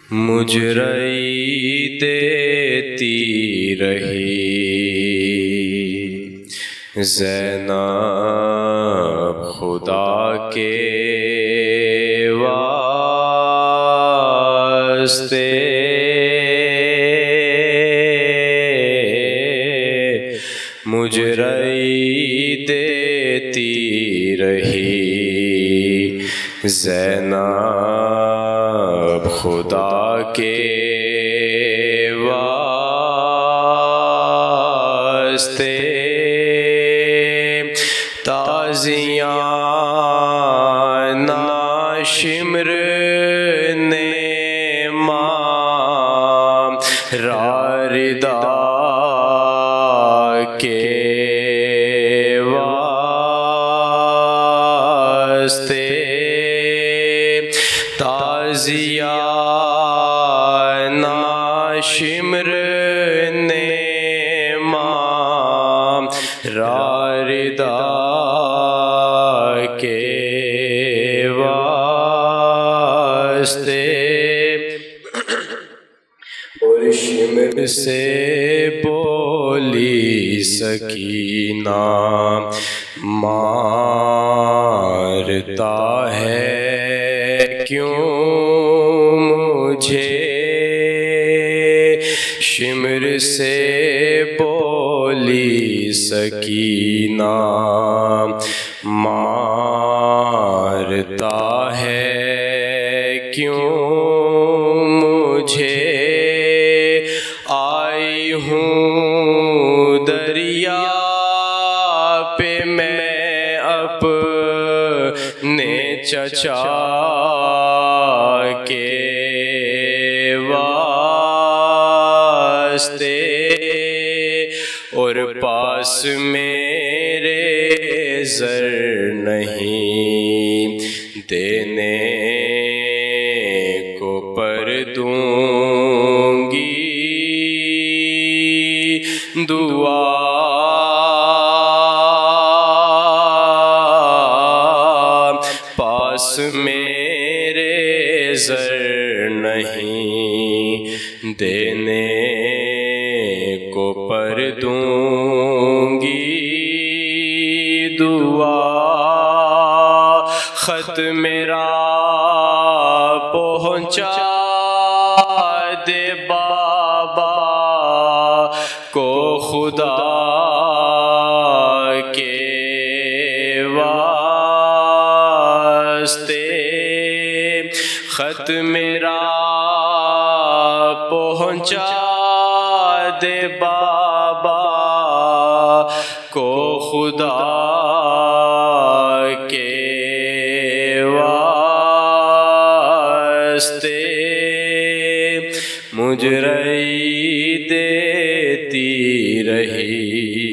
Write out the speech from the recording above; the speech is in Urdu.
مجرئی دیتی رہی زینب خدا کے واسطے، مجرئی دیتی رہی زینب خدا کے واسطے، تازیاں ناشمر نے ماں راردا کے واسطے، تازیہ ناشمر نے ماں راردا کے واسطے، اور شمر سے بولی سکینہ مارتا ہے کیوں مجھے، شمر سے بولی سکینہ مارتا ہے کیوں مجھے، آئی ہوں دریا پہ میں اپنے چچا کے واسطے، اور پاس میرے زر نہیں دینے کو پر دوں گی دعا، پاس میرے زر نہیں دینے کو پر دوں گی دعا، خط میرا پہنچا دے بابا کو خدا کے واسطے، خط میرا پہنچا دے بابا کو خدا کے واسطے، مجرئی دیتی رہی